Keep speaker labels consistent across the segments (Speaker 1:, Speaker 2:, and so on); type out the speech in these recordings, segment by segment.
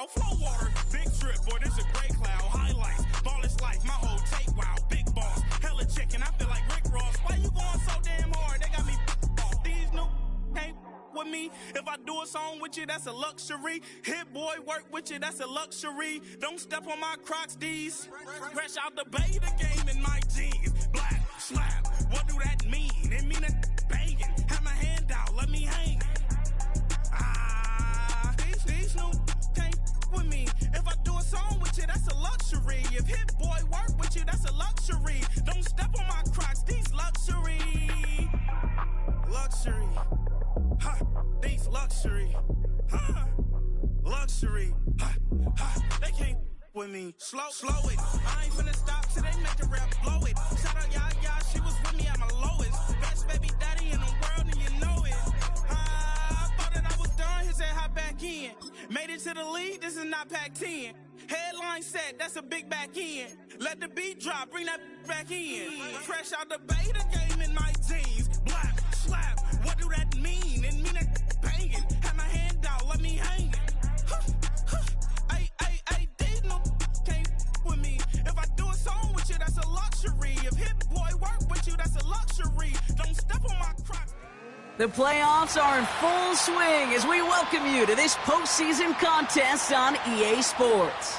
Speaker 1: flow water. Big trip, boy, this a gray cloud. Highlights, ball is life, my whole tape, wow. Big boss, hella chicken, I feel like Rick Ross. Why you going so damn hard? They got me off. These new can't with me. If I do a song with you, that's a luxury. Hit boy, work with you, that's a luxury. Don't step on my Crocs, D's. Fresh out the bay, the game in my jeans. Black, slap, what do that mean? It mean a banging. Have my hand out, let me hang. These new can't with me. If I do a song with you, that's a luxury. If hit boy work with you, that's a luxury. Don't step on my Crocs, these luxury. Luxury. Ha, these luxury. Ha, luxury. Ha, ha, they can't with me. Slow it. I ain't finna stop till they make the rap blow it. Shout out, y'all, she was with me at my lowest. Best baby daddy in the world, and you know it. I thought that I was done, he said hop back in. Made it to the league, this is not Pac-10. Headline set, that's a big back end. Let the beat drop, bring that back in. Fresh out the bay, the game in my jeans. Black, slap, what do that mean? It mean that banging. Have my hand out, let me hang. Ay, these no can't with me. If I do a song with you, that's a luxury. If hit boy work with you, that's a luxury. Don't step on my Crocs.
Speaker 2: The playoffs are in full swing as we welcome you to this postseason contest on EA Sports.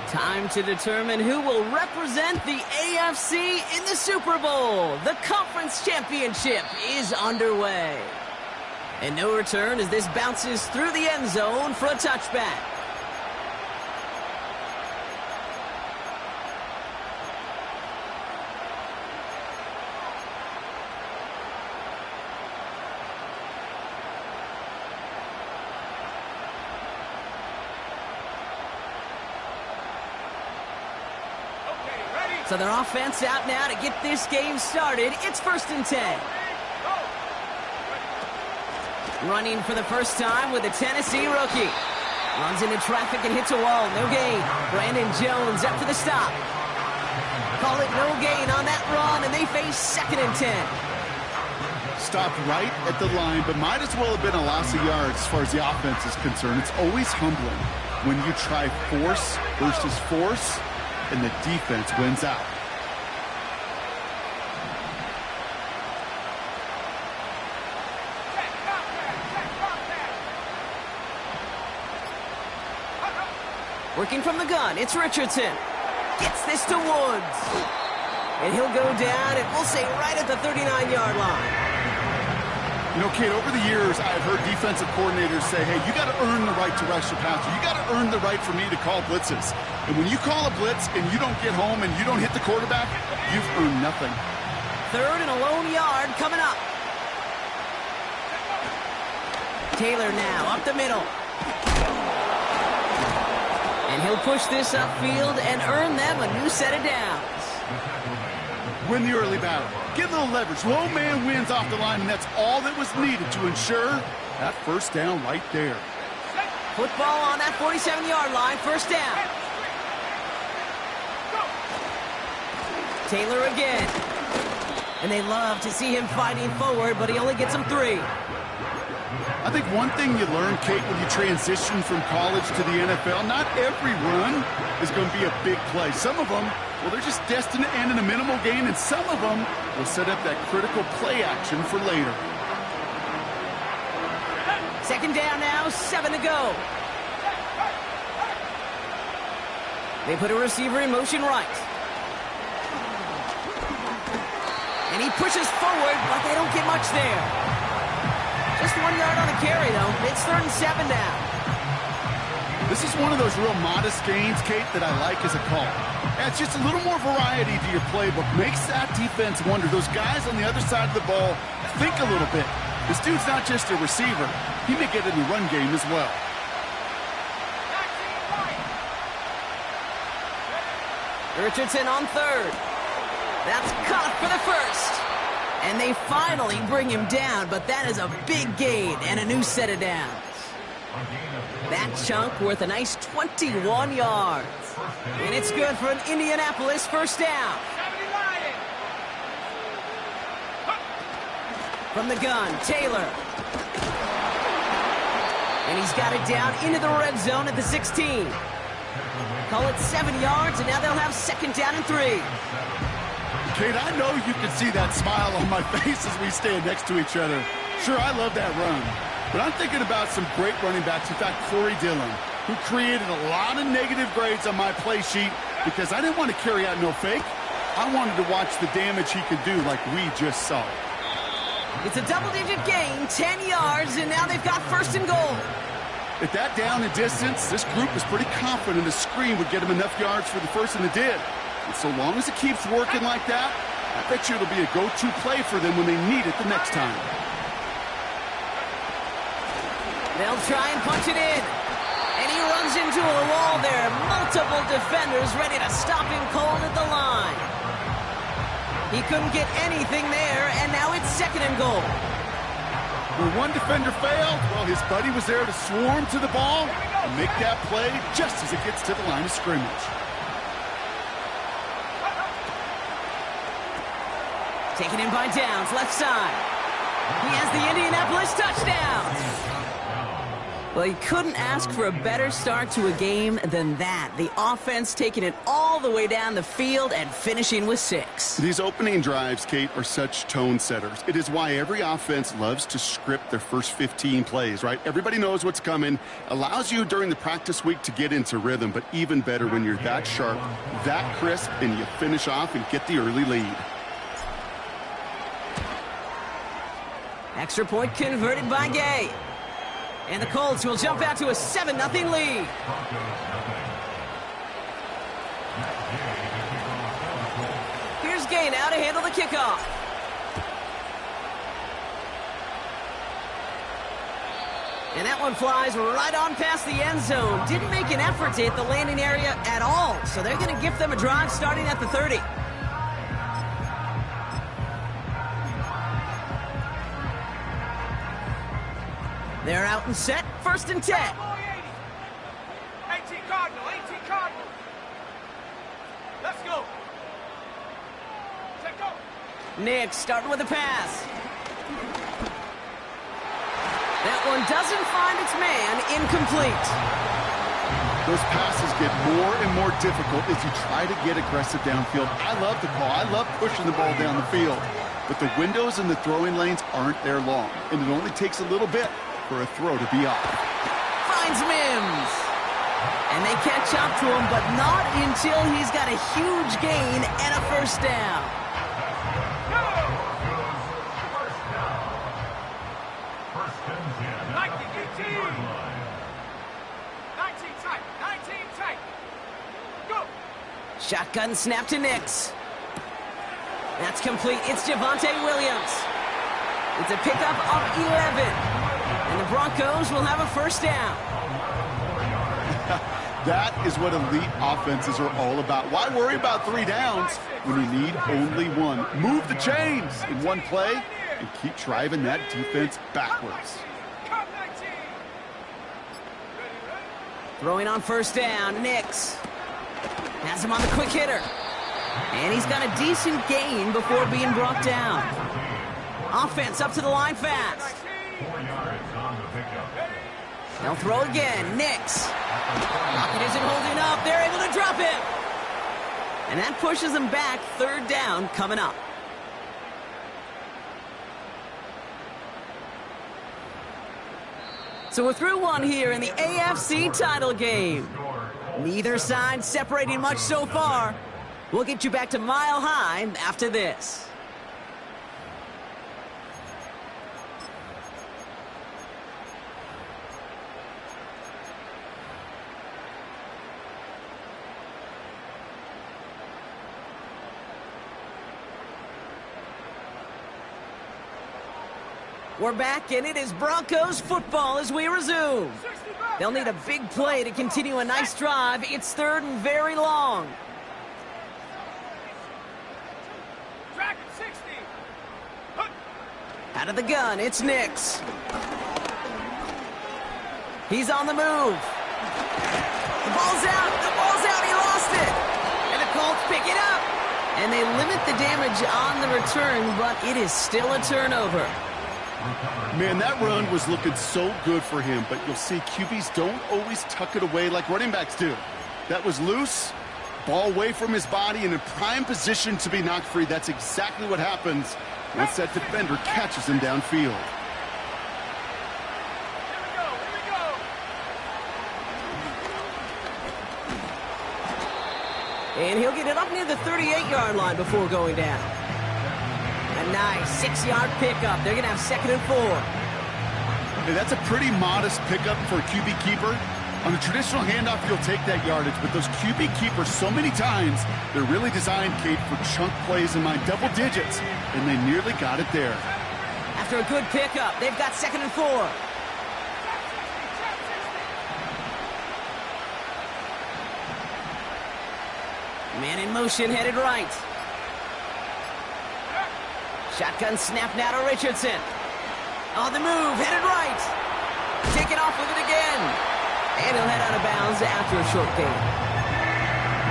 Speaker 2: Time to determine who will represent the AFC in the Super Bowl. The conference championship is underway. And no return as this bounces through the end zone for a touchback. So their offense out now to get this game started. It's 1st and 10. Running for the first time with a Tennessee rookie. Runs into traffic and hits a wall. No gain. Brandon Jones up for the stop. Call it no gain on that run, and they face 2nd and 10.
Speaker 3: Stopped right at the line, but might as well have been a loss of yards as far as the offense is concerned. It's always humbling when you try force versus force, and the defense wins out.
Speaker 2: Working from the gun, it's Richardson. Gets this to Woods. And he'll go down, and we'll say right at the 39-yard line.
Speaker 3: You know, Kate, over the years, I've heard defensive coordinators say, hey, you got to earn the right to rush your passer. You got to earn the right for me to call blitzes. And when you call a blitz and you don't get home and you don't hit the quarterback, you've earned nothing.
Speaker 2: 3rd and a lone yard coming up. Taylor now up the middle. And he'll push this upfield and earn them a new set of downs.
Speaker 3: Win the early battle. Get a little leverage. Low man wins off the line, and that's all that was needed to ensure that first down right there.
Speaker 2: Football on that 47-yard line, 1st down. Taylor again. And they love to see him fighting forward, but he only gets them 3.
Speaker 3: I think one thing you learn, Kate, when you transition from college to the NFL, not every run is going to be a big play. Some of them, well, they're just destined to end in a minimal gain, and some of them will set up that critical play action for later.
Speaker 2: 2nd down now, 7 to go. They put a receiver in motion right. And he pushes forward, but they don't get much there. Just 1 yard on the carry, though. It's 3rd and 7 now.
Speaker 3: This is one of those real modest gains, Kate, that I like as a call. Adds just a little more variety to your playbook. Makes that defense wonder. Those guys on the other side of the ball think a little bit. This dude's not just a receiver. He may get in the run game as well.
Speaker 2: Richardson on 3rd. That's caught for the 1st. And they finally bring him down, but that is a big gain and a new set of downs. That chunk worth a nice 21 yards. And it's good for an Indianapolis first down. From the gun, Taylor. And he's got it down into the red zone at the 16. Call it 7 yards, and now they'll have second down and 3.
Speaker 3: Kate, I know you can see that smile on my face as we stand next to each other. Sure, I love that run. But I'm thinking about some great running backs. In fact, Corey Dillon, who created a lot of negative grades on my play sheet because I didn't want to carry out no fake. I wanted to watch the damage he could do like we just saw.
Speaker 2: It's a double-digit gain, 10 yards, and now they've got first and goal.
Speaker 3: At that down and distance, this group was pretty confident the screen would get him enough yards for the first, and it did. And so long as it keeps working like that, I bet you it'll be a go-to play for them when they need it the next time.
Speaker 2: They'll try and punch it in. And he runs into a wall there. Multiple defenders ready to stop him cold at the line. He couldn't get anything there, and now it's second and goal.
Speaker 3: Where one defender failed, well, his buddy was there to swarm to the ball and make that play just as it gets to the line of scrimmage.
Speaker 2: Taken in by Downs, left side. He has the Indianapolis touchdown. Well, he couldn't ask for a better start to a game than that. The offense taking it all the way down the field and finishing with 6.
Speaker 3: These opening drives, Kate, are such tone setters. It is why every offense loves to script their first 15 plays, right? Everybody knows what's coming. Allows you during the practice week to get into rhythm, but even better when you're that sharp, that crisp, and you finish off and get the early lead.
Speaker 2: Extra point converted by Gay. And the Colts will jump out to a 7-0 lead. Here's Gay now to handle the kickoff. And that one flies right on past the end zone. Didn't make an effort to hit the landing area at all. So they're going to gift them a drive starting at the 30. They're out and set, first and 10.
Speaker 1: 18 Cardinal, 18 Cardinal. Let's go. Take go.
Speaker 2: Nick starting with a pass. That one doesn't find its man, incomplete.
Speaker 3: Those passes get more and more difficult as you try to get aggressive downfield. I love the call. I love pushing the ball down the field. But the windows in the throwing lanes aren't there long, and it only takes a little bit for a throw to be off.
Speaker 2: Finds Mims. And they catch up to him, but not until he's got a huge gain and a first down. Shotgun snap to Nix. That's complete. It's Javonte Williams. It's a pickup of 11. And the Broncos will have a first down.
Speaker 3: That is what elite offenses are all about. Why worry about 3 downs when you need only 1? Move the chains in one play and keep driving that defense backwards.
Speaker 2: Throwing on first down, Nix. Has him on the quick hitter. And he's got a decent gain before being brought down. Offense up to the line fast. They'll throw again. Nix. Rocket isn't holding up. They're able to drop him. And that pushes them back. Third down coming up. So we're through one here in the AFC title game. Neither side separating much so far. We'll get you back to Mile High after this. We're back, and it is Broncos football as we resume. They'll need a big play to continue a nice drive. It's third and very long. Out of the gun, it's Nix. He's on the move. The ball's out. The ball's out. He lost it. And the Colts pick it up. And they limit the damage on the return, but it is still a turnover.
Speaker 3: Man, that run was looking so good for him, but you'll see QBs don't always tuck it away like running backs do. That was loose, ball away from his body, and in prime position to be knocked free. That's exactly what happens once that defender catches him downfield.
Speaker 2: And he'll get it up near the 38-yard line before going down. A nice 6-yard pickup. They're going to have 2nd and 4.
Speaker 3: Hey, that's a pretty modest pickup for a QB keeper. On a traditional handoff, you'll take that yardage, but those QB keepers, so many times, they're really designed, Kate, for chunk plays in my double digits, and they nearly got it there.
Speaker 2: After a good pickup, they've got 2nd and 4. Man in motion, headed right. Shotgun snap now to Richardson. On the move, headed right. Taking off with it again. And he'll head out of bounds after a short gain.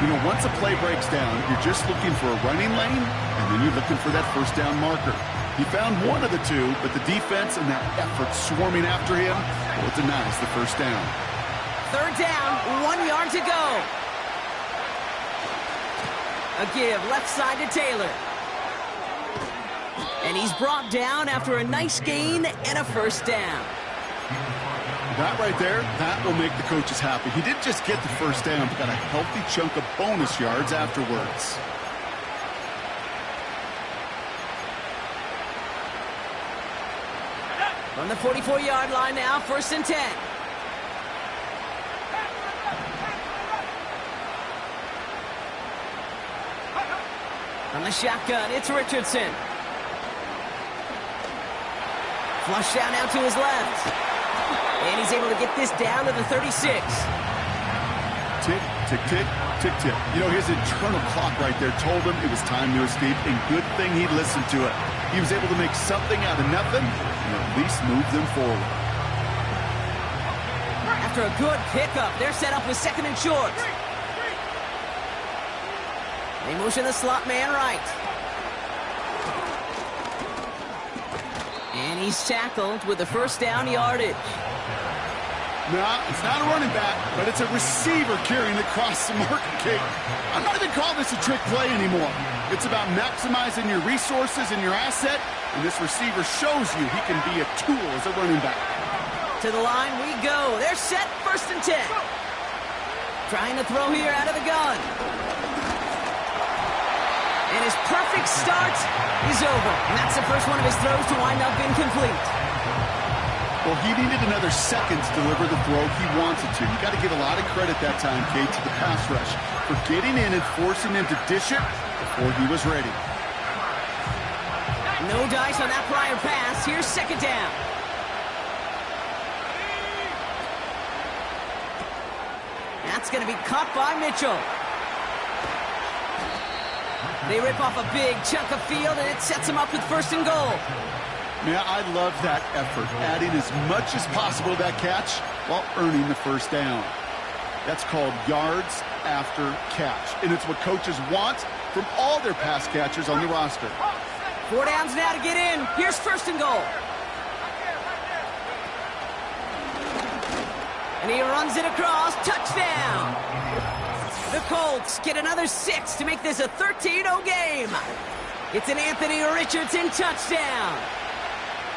Speaker 3: You know, once a play breaks down, you're just looking for a running lane, and then you're looking for that first down marker. He found one of the two, but the defense and that effort swarming after him, well, it denies the first down.
Speaker 2: 3rd down, 1 yard to go. A give left side to Taylor. And he's brought down after a nice gain and a first down.
Speaker 3: That right there, that will make the coaches happy. He didn't just get the first down, but got a healthy chunk of bonus yards afterwards.
Speaker 2: From the 44-yard line now, 1st and 10. From the shotgun, it's Richardson. Flush down out to his left. And he's able to get this down to the 36.
Speaker 3: Tick, tick, tick, tick, tick. You know, his internal clock right there told him it was time to escape, and good thing he listened to it. He was able to make something out of nothing and at least move them forward.
Speaker 2: After a good pickup, they're set up with 2nd and short. They motion the slot man right. And he's tackled with the first down yardage.
Speaker 3: No, it's not a running back, but it's a receiver carrying across the market, Kate. I'm not even calling this a trick play anymore. It's about maximizing your resources and your asset, and this receiver shows you he can be a tool as a running back.
Speaker 2: To the line we go. They're set, 1st and 10. Trying to throw here out of the gun. And his perfect start is over. And that's the first one of his throws to wind up incomplete.
Speaker 3: Well, he needed another second to deliver the throw he wanted to. You got to give a lot of credit that time, Kate, to the pass rush for getting in and forcing him to dish it before he was ready.
Speaker 2: No dice on that prior pass. Here's 2nd down. That's going to be caught by Mitchell. They rip off a big chunk of field, and it sets them up with 1st and goal.
Speaker 3: Yeah, I love that effort, adding as much as possible to that catch while earning the first down. That's called yards after catch, and it's what coaches want from all their pass catchers on the roster.
Speaker 2: 4 downs now to get in. Here's 1st and goal. And he runs it across. Touchdown! The Colts get another 6 to make this a 13-0 game. It's an Anthony Richardson touchdown.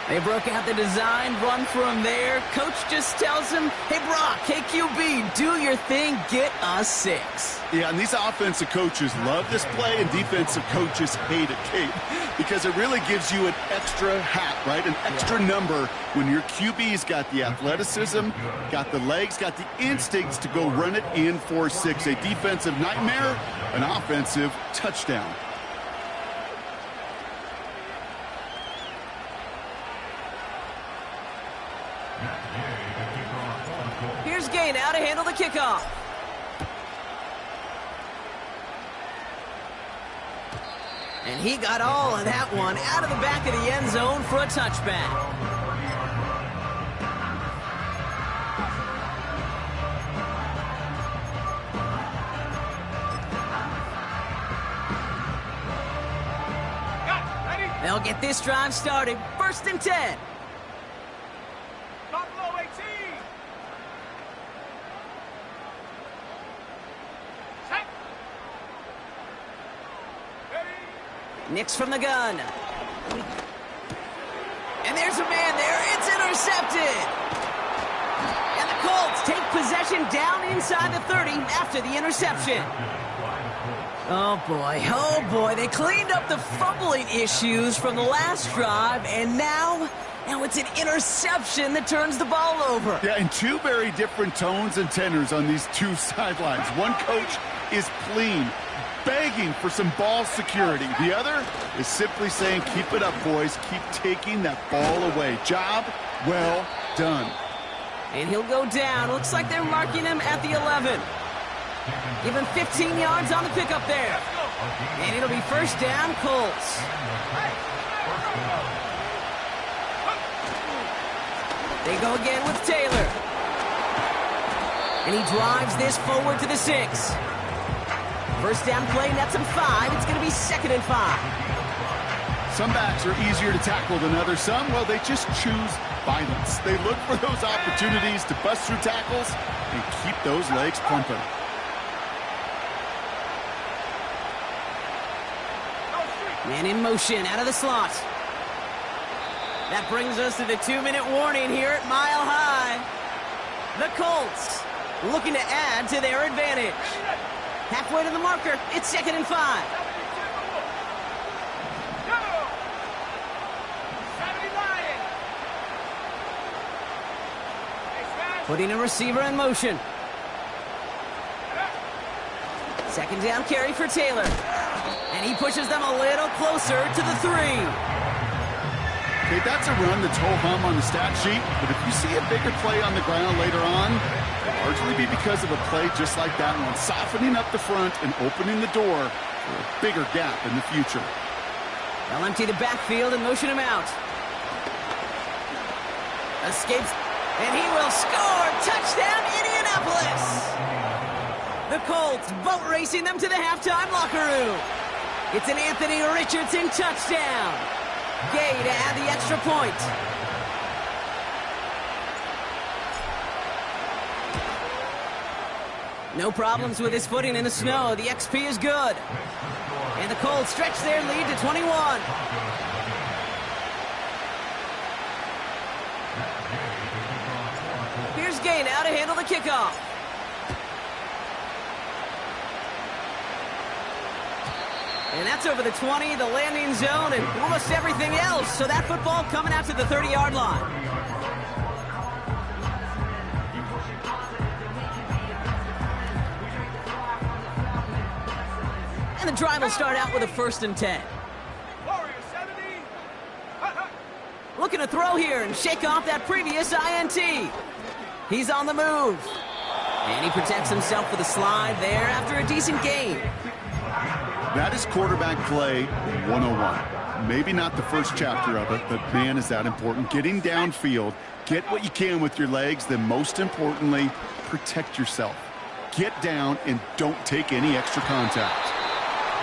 Speaker 2: They broke out the design, run from there. Coach just tells him, hey, Brock, hey, QB, do your thing, get us 6.
Speaker 3: Yeah, and these offensive coaches love this play, and defensive coaches hate it, Kate, because it really gives you an extra hat, right? An extra number when your QB's got the athleticism, got the legs, got the instincts to go run it in for 6. A defensive nightmare, an offensive touchdown.
Speaker 2: Here's Gay now to handle the kickoff. And he got all of that one out of the back of the end zone for a touchback. they'll get this drive started. 1st and 10.
Speaker 1: Buffalo 18. Set. Ready.
Speaker 2: Nix from the gun. And there's a man there. It's intercepted. And the Colts take possession down inside the 30 after the interception. Oh boy, they cleaned up the fumbling issues from the last drive, and now it's an interception that turns the ball over.
Speaker 3: Yeah, and two very different tones and tenors on these two sidelines. One coach is pleading, begging for some ball security. The other is simply saying, keep it up, boys. Keep taking that ball away. Job well done.
Speaker 2: And he'll go down. Looks like they're marking him at the 11. Give him 15 yards on the pickup there. And it'll be 1st down, Colts. They go again with Taylor. And he drives this forward to the 6. 1st down play, nets him 5. It's going to be 2nd and 5.
Speaker 3: Some backs are easier to tackle than others. Some, well, they just choose violence. They look for those opportunities to bust through tackles and keep those legs pumping.
Speaker 2: Man in motion, out of the slot. That brings us to the 2-minute warning here at Mile High. The Colts looking to add to their advantage. Halfway to the marker, it's 2nd and 5. Putting a receiver in motion. 2nd down carry for Taylor. And he pushes them a little closer to the 3.
Speaker 3: Okay, that's a run that's ho-hum on the stat sheet, but if you see a bigger play on the ground later on, it'll largely be because of a play just like that one, softening up the front and opening the door for a bigger gap in the future.
Speaker 2: They'll empty the backfield and motion him out. Escapes, and he will score! Touchdown, Indianapolis! The Colts boat racing them to the halftime locker room. It's an Anthony Richardson touchdown. Gay to add the extra point. No problems with his footing in the snow. The XP is good. And the Colts stretch their lead to 21. Here's Gay now to handle the kickoff. And that's over the 20, the landing zone, and almost everything else. So that football coming out to the 30-yard line. And the drive will start out with a 1st and 10. Looking to throw here and shake off that previous INT. He's on the move. And he protects himself with a slide there after a decent gain.
Speaker 3: That is quarterback play 101. Maybe not the first chapter of it, but man, is that important. Getting downfield, get what you can with your legs, then most importantly, protect yourself. Get down and don't take any extra contact.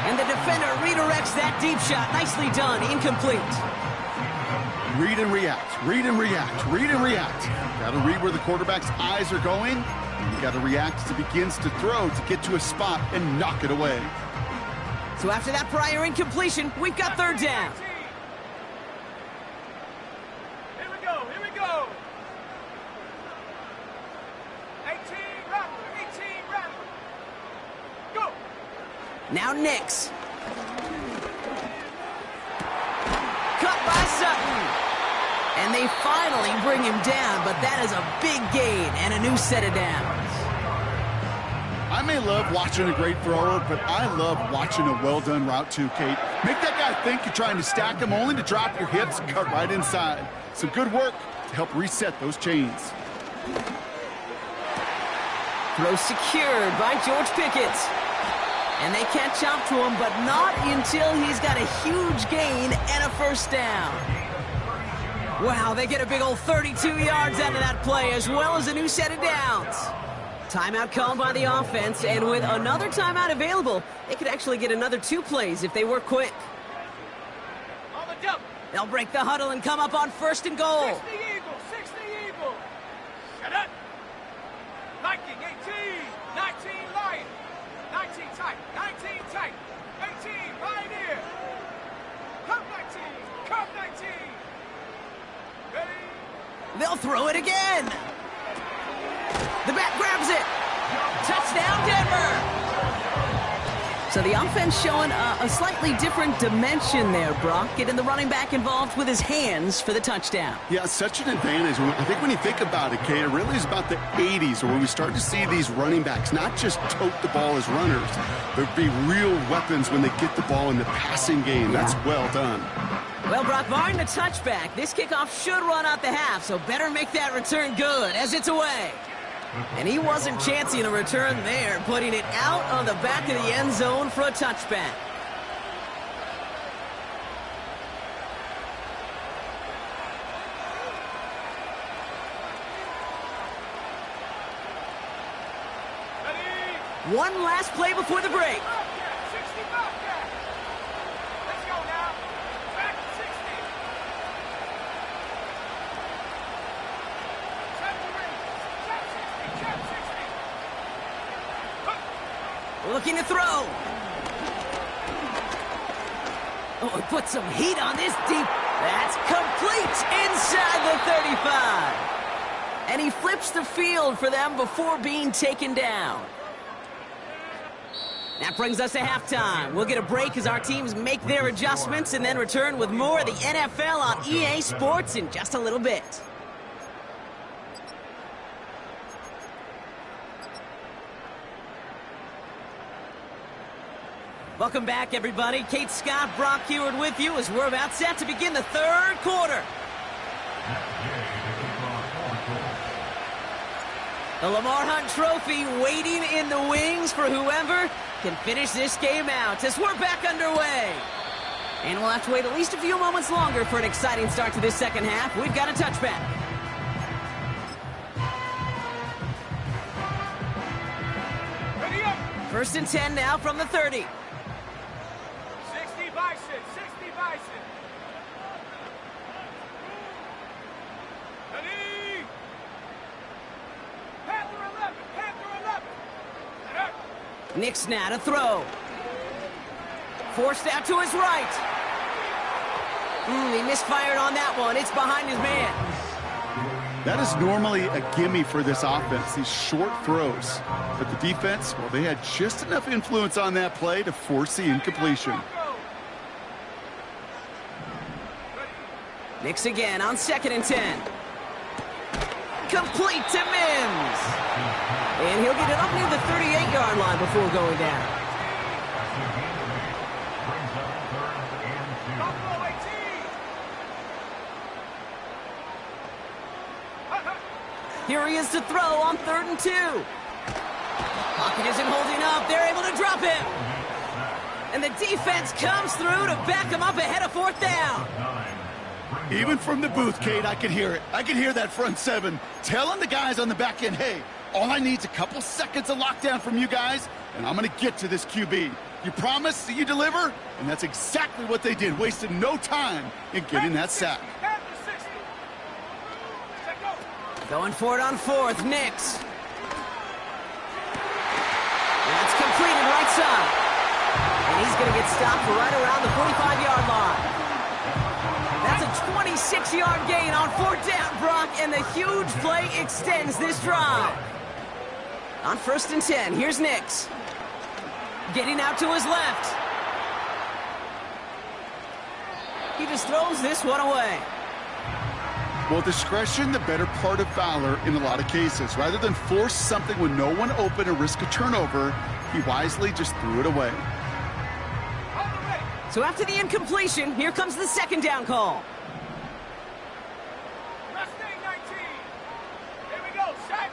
Speaker 2: And the defender redirects that deep shot. Nicely done. Incomplete.
Speaker 3: Read and react, read and react, read and react. Got to read where the quarterback's eyes are going, and you got to react as he begins to throw to get to a spot and knock it away.
Speaker 2: So after that prior incompletion, we've got 3rd down.
Speaker 1: Here we go, here we go. 18, run, go.
Speaker 2: Now Nix. Cut by Sutton. And they finally bring him down, but that is a big gain and a new set of downs.
Speaker 3: I may love watching a great thrower, but I love watching a well-done route too, Kate. Make that guy think you're trying to stack him only to drop your hips and cut right inside. Some good work to help reset those chains.
Speaker 2: Throw secured by George Pickett. And they catch up to him, but not until he's got a huge gain and a 1st down. Wow, they get a big old 32 yards out of that play, as well as a new set of downs. Timeout called by the offense, and with another timeout available, they could actually get another 2 plays if they work quick.
Speaker 1: On the
Speaker 2: They'll break the huddle and come up on 1st and goal.
Speaker 4: 60 Eagles, 60 Eagles. Shut up. Viking 18, 19 Lion. 19 tight, 19 tight. 18 right here. Come 19, come 19. Ready?
Speaker 2: They'll throw it again. The back grabs it. Touchdown, Denver. So the offense showing a slightly different dimension there, Brock. Getting the running back involved with his hands for the touchdown.
Speaker 3: Yeah, such an advantage. I think when you think about it, Kate, it really is about the 80s where we start to see these running backs not just tote the ball as runners, but be real weapons when they get the ball in the passing game.
Speaker 2: Yeah.
Speaker 3: That's well done.
Speaker 2: Well, Brock, barring the touchback, this kickoff should run out the half, so better make that return good as it's away. And he wasn't chancing a return there, putting it out on the back of the end zone for a touchback.
Speaker 4: Ready?
Speaker 2: One last play before the break.
Speaker 4: 60 Bobcat. Let's go now. Back to 60. Check the ring. Check 60, check 60.
Speaker 2: Looking to throw. Oh, he put some heat on this deep. That's complete inside the 35. And he flips the field for them before being taken down. That brings us to halftime. We'll get a break as our teams make their adjustments and then return with more of the NFL on EA Sports in just a little bit. Welcome back, everybody. Kate Scott, Brock Heward with you as we're about set to begin the third quarter. The Lamar Hunt Trophy waiting in the wings for whoever can finish this game out as we're back underway. And we'll have to wait at least a few moments longer for an exciting start to this second half. We've got a touchback.
Speaker 4: Ready up.
Speaker 2: 1st and 10 now from the 30.
Speaker 4: 60 Bison, 60 Bison. Ready? Panther 11, Panther 11.
Speaker 2: Nick's now to throw. Forced out to his right. He misfired on that one. It's behind his man.
Speaker 3: That is normally a gimme for this offense, these short throws. But the defense, well, they had just enough influence on that play to force the incompletion.
Speaker 2: Nick's again on 2nd and 10. Complete to Mims. And he'll get it up near the 38-yard line before going down. Here he is to throw on 3rd and 2. Pocket isn't holding up. They're able to drop him. And the defense comes through to back him up ahead of 4th down.
Speaker 3: Even from the booth, Kate, I could hear it. I could hear that front seven telling the guys on the back end, hey, all I need is a couple seconds of lockdown from you guys, and I'm going to get to this QB. You promise that you deliver? And that's exactly what they did, wasted no time in getting that sack.
Speaker 2: Going for it on 4th, Nix. That's completed right side. And he's going to get stopped right around the 45-yard line. That's a 26-yard gain on 4th down, Brock, and the huge play extends this drive. On 1st and 10, here's Nix. Getting out to his left. He just throws this one away.
Speaker 3: Well, discretion, the better part of valor in a lot of cases. Rather than force something with no one open and risk a turnover, he wisely just threw it away.
Speaker 2: So after the incompletion, here comes the 2nd down call.
Speaker 4: Mustang 19. Here we go, set.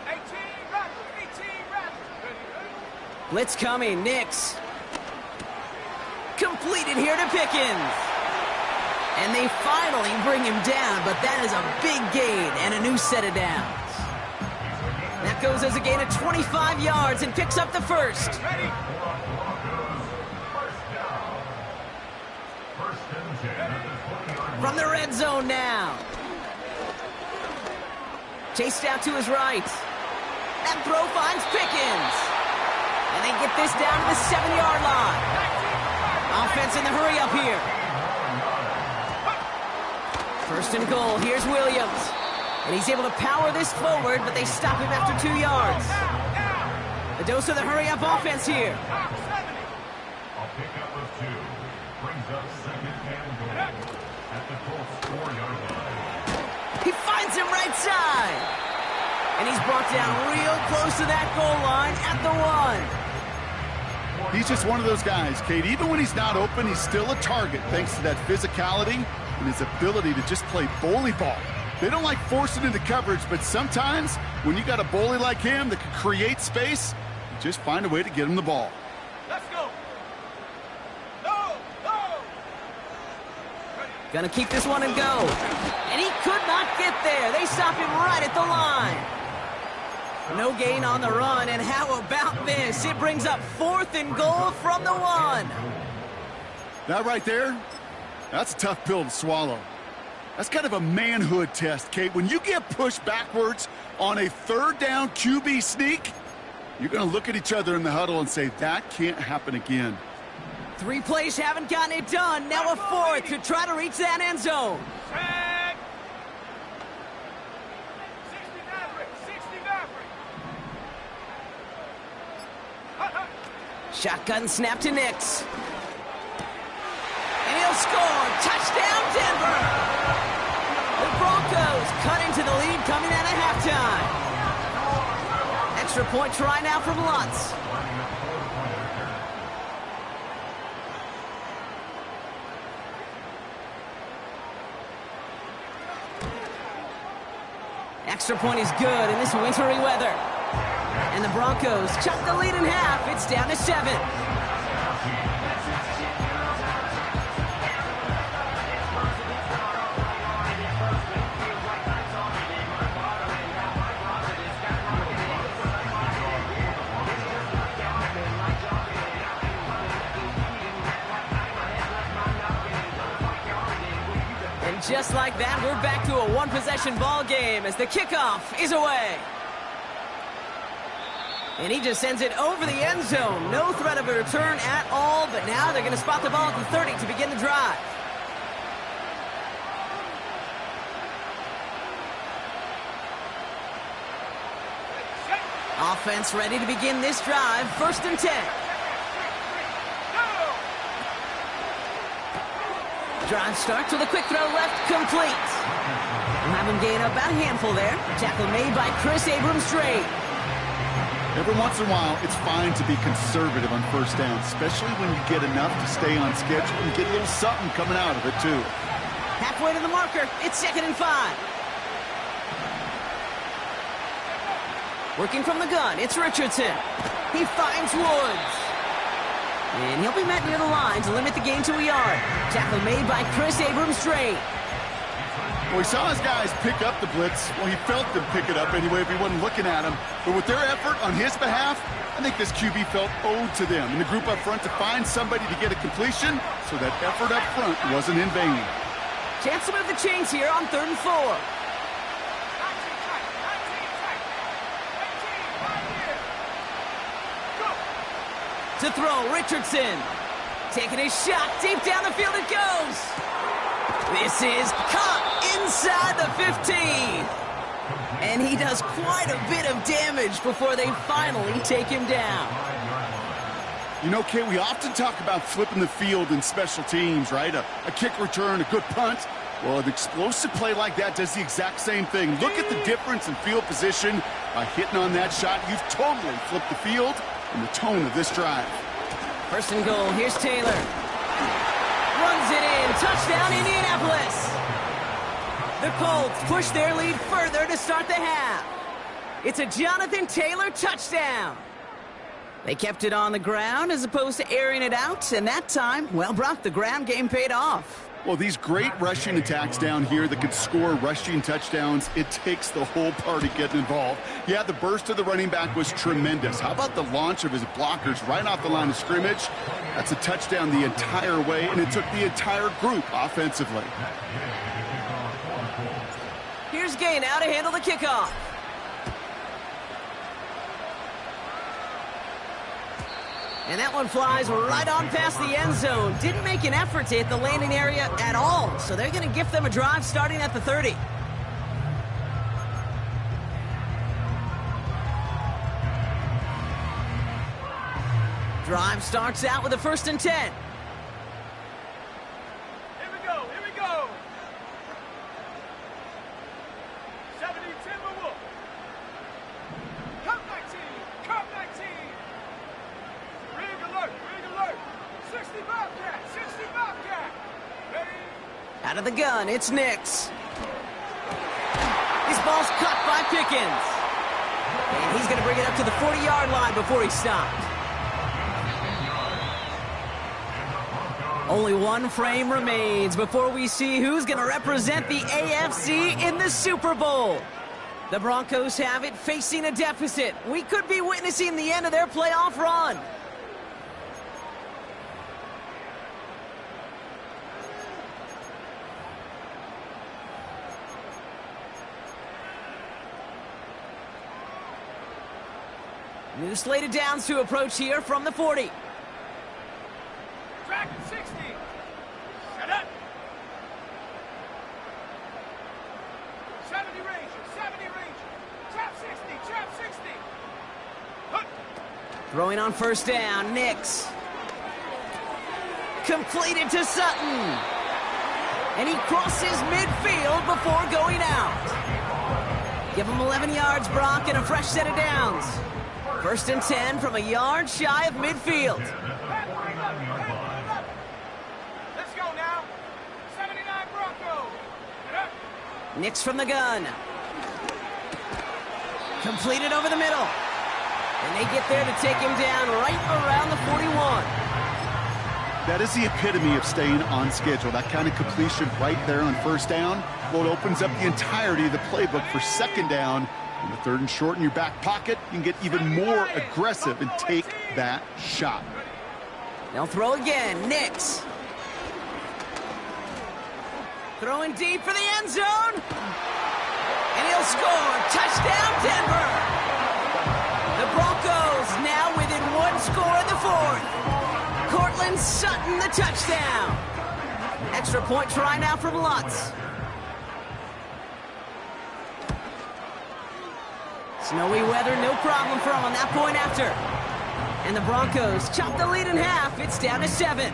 Speaker 4: 18 Raptors, 18 Raptors.
Speaker 2: Blitz coming, Nix. Completed here to Pickens. And they finally bring him down, but that is a big gain and a new set of downs. That goes as a gain of 25 yards and picks up the 1st.
Speaker 4: Ready?
Speaker 2: from the red zone now. Chased out to his right. That throw finds Pickens. And they get this down to the 7-yard line. Offense in the hurry up here. First and goal. Here's Williams. And he's able to power this forward, but they stop him after 2 yards. A dose of the hurry-up offense here.
Speaker 5: A pickup of 2 brings up second and goal at the Colts 4-yard line.
Speaker 2: He finds him right side. And he's brought down real close to that goal line at the 1.
Speaker 3: He's just one of those guys, Kate. Even when he's not open, he's still a target thanks to that physicality and his ability to just play bully ball. They don't like forcing into coverage, but sometimes when you got a bully like him that can create space, you just find a way to get him the ball.
Speaker 4: Let's go. Go, go.
Speaker 2: Gonna keep this one and go. And he could not get there. They stop him right at the line. No gain on the run, and how about this? It brings up 4th and goal from the 1.
Speaker 3: That right there, that's a tough pill to swallow. That's kind of a manhood test, Kate. When you get pushed backwards on a 3rd down QB sneak, you're going to look at each other in the huddle and say, that can't happen again.
Speaker 2: 3 plays haven't gotten it done. Now a 4th to try to reach that end zone.
Speaker 4: Check. 60 Maverick. 60 Maverick.
Speaker 2: Shotgun snap to Nix. And he'll score. Touchdown, Denver. The Broncos cut into the lead coming out of halftime. Extra point try now from Lutz. Extra point is good in this wintry weather. And the Broncos chop the lead in half. It's down to 7. Just like that, we're back to a 1-possession ball game as the kickoff is away. And he just sends it over the end zone. No threat of a return at all, but now they're going to spot the ball at the 30 to begin the drive. Offense ready to begin this drive. 1st and 10. Drive starts with a quick throw left, complete. We'll have him gain up about a handful there. Tackle made by Chris Abrams-Drake.
Speaker 3: Every once in a while, it's fine to be conservative on 1st down, especially when you get enough to stay on schedule and get a little something coming out of it, too.
Speaker 2: Halfway to the marker, it's 2nd and 5. Working from the gun, it's Richardson. He finds Woods. And he'll be met near the line to limit the gain to a yard. Tackle made by Chris Abrams-Drake.
Speaker 3: Well, he saw his guys pick up the blitz. Well, he felt them pick it up anyway if he wasn't looking at him. But with their effort on his behalf, I think this QB felt owed to them and the group up front to find somebody to get a completion, so that effort up front wasn't in vain.
Speaker 2: Chance to move the chains here on 3rd and 4. To throw, Richardson. Taking a shot, deep down the field it goes. This is caught inside the 15. And he does quite a bit of damage before they finally take him down.
Speaker 3: You know, Kate, we often talk about flipping the field in special teams, right? A kick return, a good punt. Well, an explosive play like that does the exact same thing. Look at the difference in field position. By hitting on that shot, you've totally flipped the field and the tone of this drive.
Speaker 2: 1st and goal, here's Taylor. Runs it in, touchdown Indianapolis. The Colts push their lead further to start the half. It's a Jonathan Taylor touchdown. They kept it on the ground as opposed to airing it out, and that time, well, Brock, the ground game paid off.
Speaker 3: Well, these great rushing attacks down here that could score rushing touchdowns, it takes the whole party getting involved. Yeah, the burst of the running back was tremendous. How about the launch of his blockers right off the line of scrimmage? That's a touchdown the entire way, and it took the entire group offensively.
Speaker 2: Here's Gay now to handle the kickoff. And that one flies right on past the end zone. Didn't make an effort to hit the landing area at all. So they're going to gift them a drive starting at the 30. Drive starts out with a 1st and 10.
Speaker 4: Here we go, here we go. 70 Timberwolf. Come 19, come 19. Ring alert. 60 Bobcat, 60 Bobcat. Ready?
Speaker 2: Out of the gun, it's Nix. His ball's caught by Pickens. And he's going to bring it up to the 40-yard line before he stopped. Only one frame remains before we see who's going to represent the AFC in the Super Bowl. The Broncos have it, facing a deficit. We could be witnessing the end of their playoff run. New slate of downs to approach here from the 40.
Speaker 4: Track 60. Set up. 70 Ranger. Trap 60. Hook.
Speaker 2: Throwing on 1st down, Nix. Completed to Sutton. And he crosses midfield before going out. Give him 11 yards, Brock, and a fresh set of downs. 1st and 10 from a yard shy of midfield.
Speaker 4: Let's go now. 79 Broncos.
Speaker 2: Nix from the gun. Completed over the middle. And they get there to take him down right around the 41.
Speaker 3: That is the epitome of staying on schedule. That kind of completion right there on 1st down. Well, it opens up the entirety of the playbook for 2nd down. On the 3rd and short in your back pocket, you can get even more aggressive and take that shot.
Speaker 2: They'll throw again. Nix. Throwing deep for the end zone. And he'll score. Touchdown, Denver. The Broncos now within 1 score in the 4th. Cortland Sutton, the touchdown. Extra point try now from Lutz. Snowy weather, no problem for him on that point after. And the Broncos chop the lead in half. It's down to 7.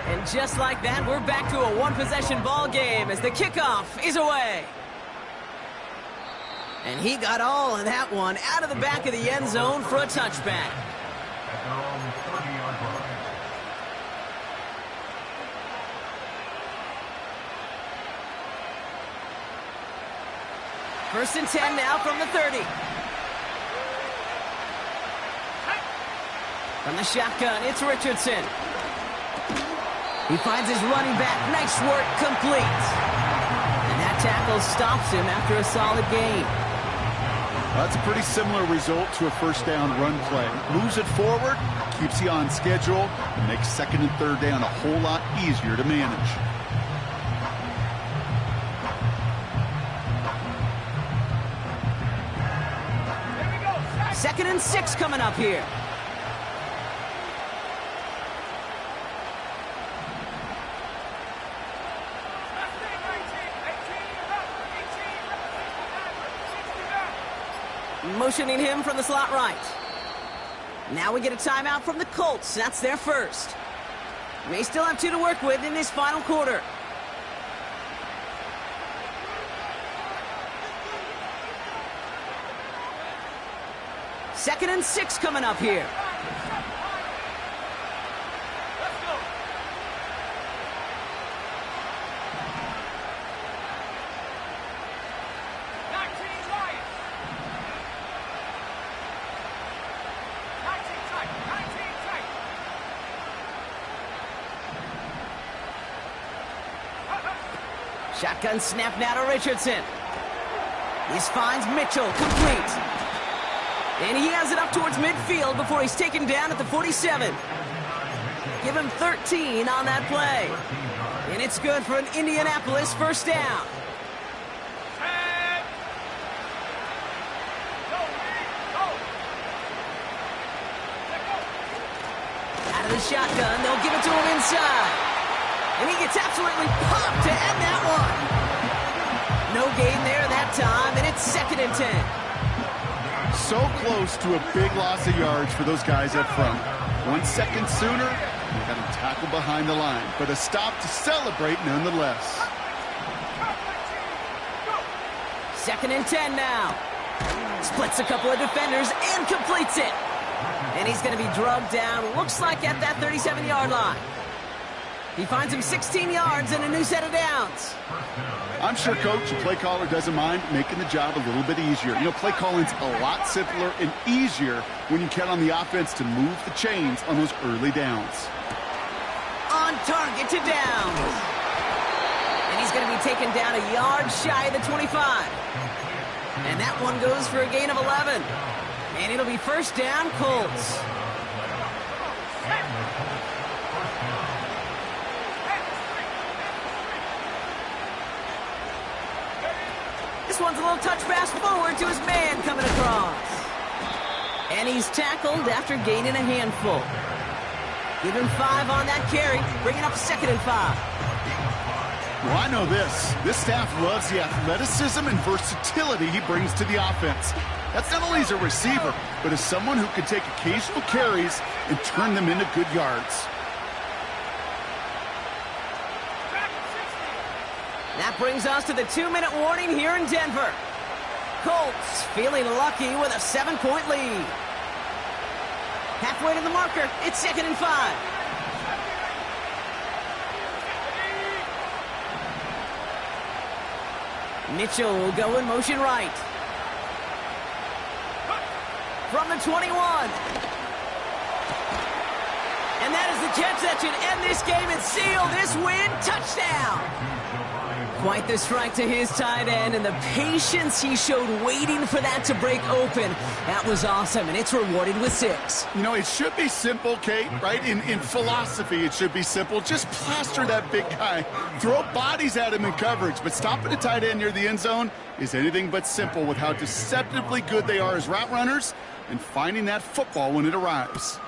Speaker 2: And just like that, we're back to a 1-possession ball game as the kickoff is away. And he got all of that one out of the back of the end zone for a touchback.
Speaker 5: At their own 30-yard line.
Speaker 2: 1st and 10 now from the 30. From the shotgun, it's Richardson. He finds his running back. Nice work, complete. And that tackle stops him after a solid gain.
Speaker 3: That's a pretty similar result to a 1st down run play. Moves it forward, keeps you on schedule, and makes 2nd and 3rd down a whole lot easier to manage.
Speaker 2: Second and 6 coming up here. Motioning him from the slot right. Now we get a timeout from the Colts. That's their first. May still have 2 to work with in this final quarter. Second and 6 coming up here.
Speaker 4: Let's go.
Speaker 2: Shotgun snap now to Richardson. This finds Mitchell, complete. And he has it up towards midfield before he's taken down at the 47. Give him 13 on that play. And it's good for an Indianapolis first down. Out of the shotgun, they'll give it to him inside. And he gets absolutely popped to end that one. No gain there that time, and it's 2nd and 10.
Speaker 3: So close to a big loss of yards for those guys up front. 1 second sooner, they got him tackled behind the line. But a stop to celebrate nonetheless.
Speaker 2: 2nd and 10 now. Splits a couple of defenders and completes it. And he's going to be drugged down, looks like at that 37-yard line. He finds him 16 yards and a new set of downs.
Speaker 3: I'm sure coach and play caller doesn't mind making the job a little bit easier. You know, play calling's a lot simpler and easier when you count on the offense to move the chains on those early downs.
Speaker 2: On target to downs. And he's going to be taken down a yard shy of the 25. And that one goes for a gain of 11. And it'll be first down, Colts. This one's a little touch pass forward to his man coming across. And he's tackled after gaining a handful. Give him 5 on that carry, bringing up 2nd and 5.
Speaker 3: Well, I know this. This staff loves the athleticism and versatility he brings to the offense. That's not only as a receiver, but as someone who can take occasional carries and turn them into good yards.
Speaker 2: That brings us to the 2-minute warning here in Denver. Colts feeling lucky with a 7-point lead. Halfway to the marker, it's 2nd and 5. Mitchell will go in motion right. From the 21. And that is the catch that should end this game and seal this win. Touchdown! Quite the strike to his tight end, and the patience he showed waiting for that to break open. That was awesome, and it's rewarded with 6.
Speaker 3: You know, it should be simple, Kate, right? In philosophy, it should be simple. Just plaster that big guy. Throw bodies at him in coverage, but stopping a tight end near the end zone is anything but simple with how deceptively good they are as route runners and finding that football when it arrives.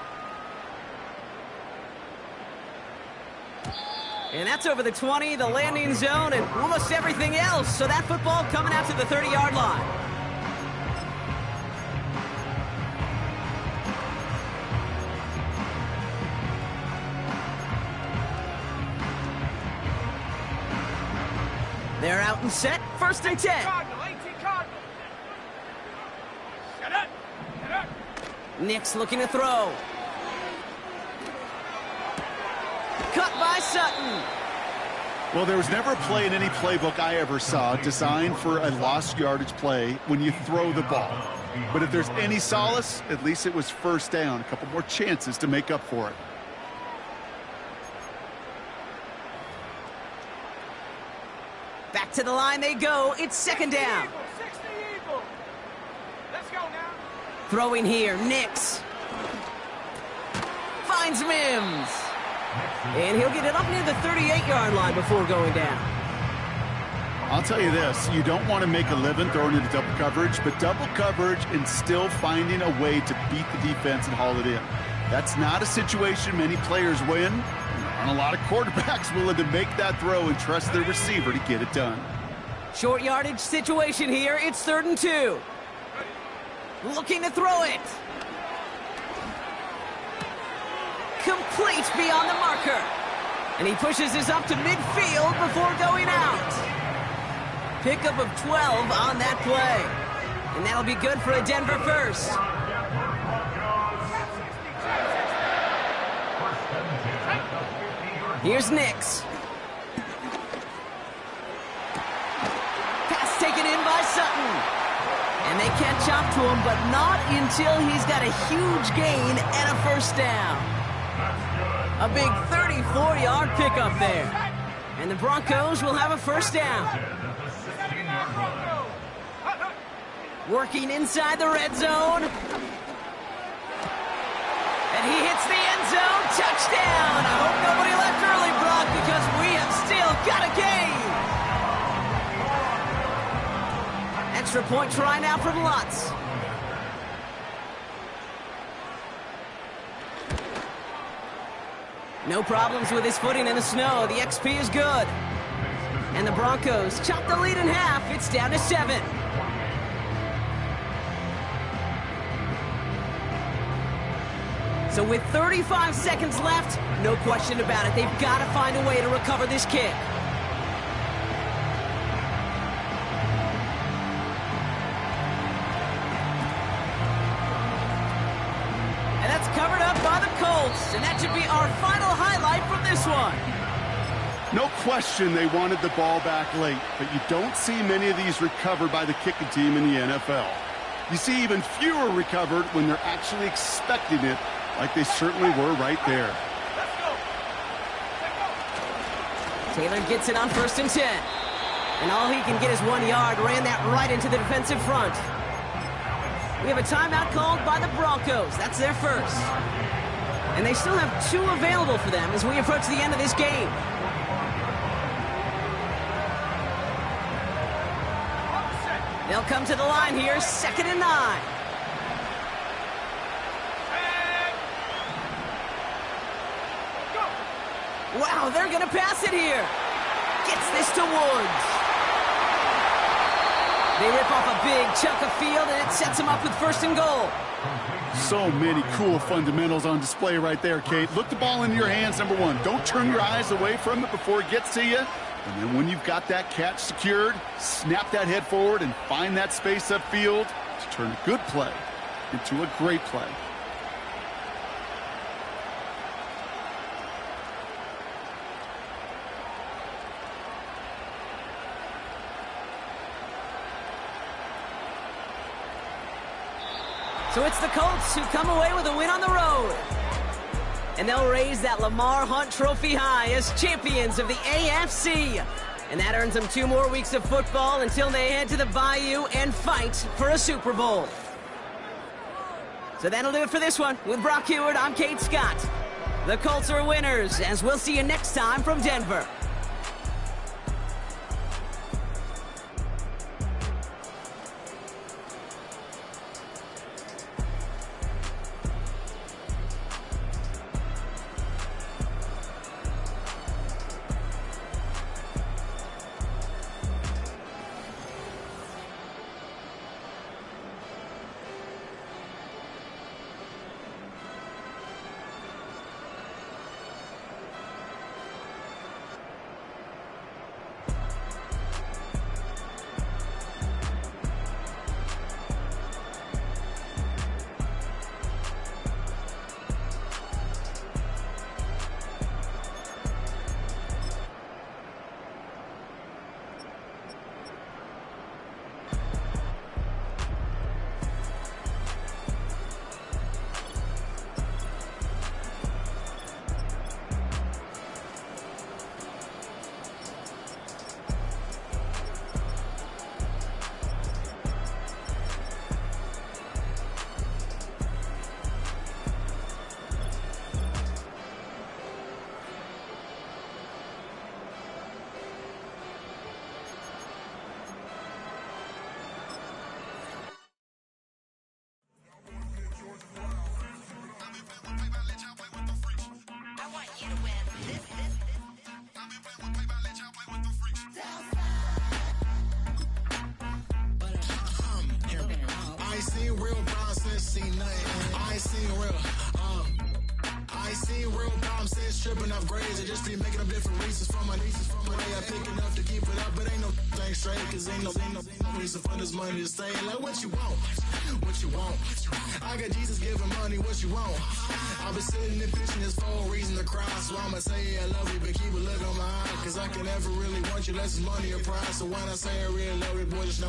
Speaker 2: And that's over the 20, the landing zone, and almost everything else. So that football coming out to the 30-yard line. They're out and set, 1st and 10. Nick's looking to throw. Cut by Sutton.
Speaker 3: Well, there was never a play in any playbook I ever saw designed for a lost yardage play when you throw the ball. But if there's any solace, at least it was first down. A couple more chances to make up for it.
Speaker 2: Back to the line they go. It's 2nd down.
Speaker 4: Let's go now.
Speaker 2: Throwing here, Nix. Finds Mims. And he'll get it up near the 38-yard line before going down.
Speaker 3: I'll tell you this, you don't want to make a living throwing into double coverage, but double coverage and still finding a way to beat the defense and haul it in. That's not a situation many players win. And a lot of quarterbacks willing to make that throw and trust their receiver to get it done.
Speaker 2: Short yardage situation here. It's 3rd and 2. Looking to throw it. Complete beyond the marker. And he pushes this up to midfield before going out. Pickup of 12 on that play. And that'll be good for a Denver first. Here's Nix. Pass taken in by Sutton. And they catch up to him, but not until he's got a huge gain and a first down. A big 34-yard pickup there. And the Broncos will have a first down. Working inside the red zone. And he hits the end zone. Touchdown! I hope nobody left early, Brock, because we have still got a game. Extra point try now from Lutz. No problems with his footing in the snow. The XP is good. And the Broncos chop the lead in half. It's down to 7. So with 35 seconds left, no question about it, they've got to find a way to recover this kick. And that's covered up by the Colts, and that should be our final highlight from this one.
Speaker 3: No question they wanted the ball back late, but you don't see many of these recovered by the kicking team in the NFL. You see even fewer recovered when they're actually expecting it, like they certainly were right there.
Speaker 4: Let's go.
Speaker 2: Taylor gets it on 1st and 10. And all he can get is 1 yard. Ran that right into the defensive front. We have a timeout called by the Broncos. That's their first. And they still have 2 available for them as we approach the end of this game. They'll come to the line here, 2nd and 9. Wow, they're going to pass it here. Gets this to Woods. They rip off a big chunk of field, and it sets them up with 1st and goal.
Speaker 3: So many cool fundamentals on display right there, Kate. Look the ball into your hands, number 1. Don't turn your eyes away from it before it gets to you. And then when you've got that catch secured, snap that head forward and find that space upfield to turn a good play into a great play.
Speaker 2: So it's the Colts who come away with a win on the road. And they'll raise that Lamar Hunt trophy high as champions of the AFC. And that earns them 2 more weeks of football until they head to the Bayou and fight for a Super Bowl. So that'll do it for this one. With Brock Heward, I'm Kate Scott. The Colts are winners, as we'll see you next time from Denver.
Speaker 6: Tripping off grades, I just be making up different reasons for my nieces. For my way, I pick enough to keep it up, but ain't no thing straight, cause ain't no reason for this money to stay. Like, what you want? What you want? I got Jesus giving money, what you want? I've been sitting and pitching this for a reason to cry, so I'ma say I love you, but keep a look on my eye, cause I can never really want you unless it's money or pride. So when I say I really love you, boy, just know